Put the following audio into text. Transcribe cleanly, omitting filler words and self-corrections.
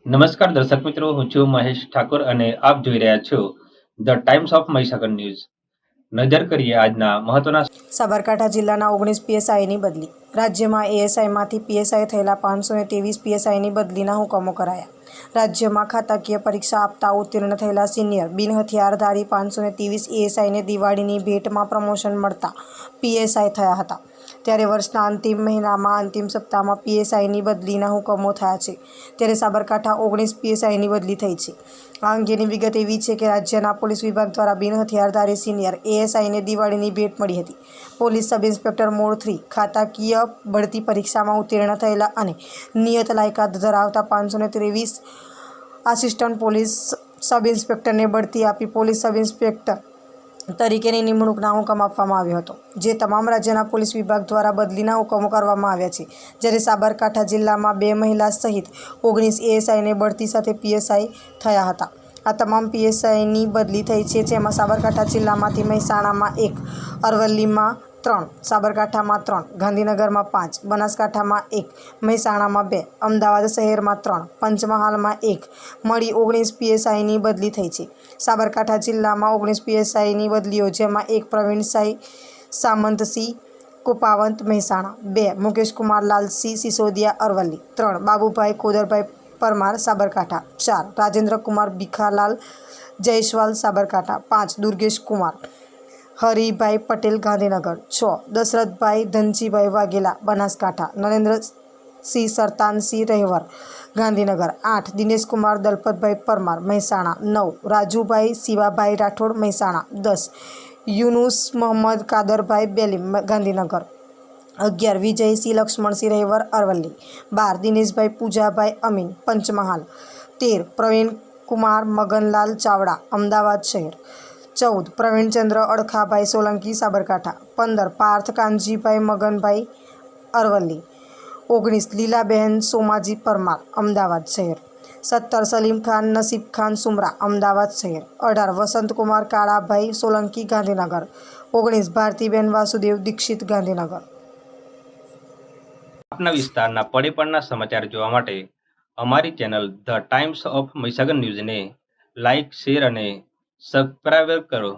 નમસ્કાર દર્શક મિત્રો, હું છું મહેશ ઠાકોર અને આપ જોઈ રહ્યા છો the Times of Mahisagar news. નજર કરીએ આજના મહત્વના. સાબરકાંઠા જિલ્લાના 19 પીએસઆઈની બદલી. રાજ્યમાં એએસઆઈમાંથી પીએસઆઈ થયેલા 523 પીએસઆઈની બદલીના હુકમો કરાયા. રાજ્યમાં ખાતાકીય પરીક્ષા આપતા ઉત્તીર્ણ થયેલા સિનિયર બિનહથિયારધારી 523 એએસઆઈને દિવાળીની ભેટમાં પ્રમોશન મળતા પીએસઆઈ થયા હતા. ત્યારે વર્ષના અંતિમ મહિનામાં અંતિમ સપ્તાહમાં પીએસઆઈની બદલીના હુકમો થયા છે. ત્યારે સાબરકાંઠા 19 પીએસઆઈની બદલી થઈ છે. આ અંગેની વિગત એવી છે કે રાજ્યના પોલીસ વિભાગ દ્વારા બિનહથિયારધારી સિનિયર એએસઆઈને દિવાળીની ભેટ મળી હતી. પોલીસ સબ ઇન્સ્પેક્ટર મોડ 3 ખાતાકીય બઢતી પરીક્ષામાં ઉત્તીર્ણ થયેલા અને નિયત લાયકાત ધરાવતા 523 આસિસ્ટન્ટ પોલીસ સબ ઇન્સ્પેક્ટરને બઢતી આપી પોલીસ સબ ઇન્સ્પેક્ટર તરીકેની નિમણૂકના હુકમ આપવામાં આવ્યો હતો, જે તમામ રાજ્યના પોલીસ વિભાગ દ્વારા બદલીના હુકમો કરવામાં આવ્યા છે. જ્યારે સાબરકાંઠા જિલ્લામાં 2 મહિલા સહિત 19 એએસઆઈને બઢતી સાથે પીએસઆઈ થયા હતા. આ તમામ પીએસઆઈની બદલી થઈ છે, જેમાં સાબરકાંઠા જિલ્લામાંથી મહેસાણામાં 1, અરવલ્લીમાં 3, સાબરકાંઠામાં 3, ગાંધીનગરમાં 5, બનાસકાંઠામાં 1, મહેસાણામાં 2, અમદાવાદ શહેરમાં 3, પંચમહાલમાં 1 મળી 19 પીએસઆઈની બદલી થઈ છે. સાબરકાંઠા જિલ્લામાં 19 પીએસઆઈની બદલીઓ, જેમાં 1 પ્રવીણસિંહ સામંતસિંહ કુપાવત મહેસાણા, 2 મુકેશકુમાર લાલસિંહ સિસોદિયા અરવલ્લી, 3 બાબુભાઈ ખોદરભાઈ પરમાર સાબરકાંઠા, 4 રાજેન્દ્રકુમાર ભીખાલાલ જયસ્વાલ સાબરકાંઠા, 5 દુર્ગેશ કુમાર હરિભાઈ પટેલ ગાંધીનગર, 6 દશરથભાઈ ધનજીભાઈ વાઘેલા બનાસકાંઠા, નરેન્દ્રસિંહ સરતાનસિંહ રહેવર ગાંધીનગર, 8 દિનેશકુમાર દલપતભાઈ પરમાર મહેસાણા, 9 રાજુભાઈ શિવાભાઈ રાઠોડ મહેસાણા, 10 યુનુસ મોહમ્મદ કાદરભાઈ બેલીમ ગાંધીનગર, 11 વિજયસિંહ લક્ષ્મણસિંહ રહેવર અરવલ્લી, 12 દિનેશભાઈ પૂજાભાઈ અમીન પંચમહાલ, 13 પ્રવીણકુમાર મગનલાલ ચાવડા અમદાવાદ શહેર, 14 પ્રવીણચંદ્ર અડખાભાઈ સોલંકી સાબરકાંઠા, 15 પાર્થ કાનજીભાઈ મગનભાઈ અરવલ્લી, 19 લીલાબહેન સોમાજી પરમાર અમદાવાદ શહેર, 17 સલીમ ખાન નસીબ ખાન સુમરા અમદાવાદ શહેર, 18 વસંતકુમાર કાળાભાઈ સોલંકી ગાંધીનગર, 19 ભારતીબેન વાસુદેવ દીક્ષિત ગાંધીનગર. આપના વિસ્તારના પડે પડના સમાચાર જોવા માટે અમારી channel the Times of Mahisagar ન્યૂઝને લાઇક, શેર અને સબસ્ક્રાઇબ કરો.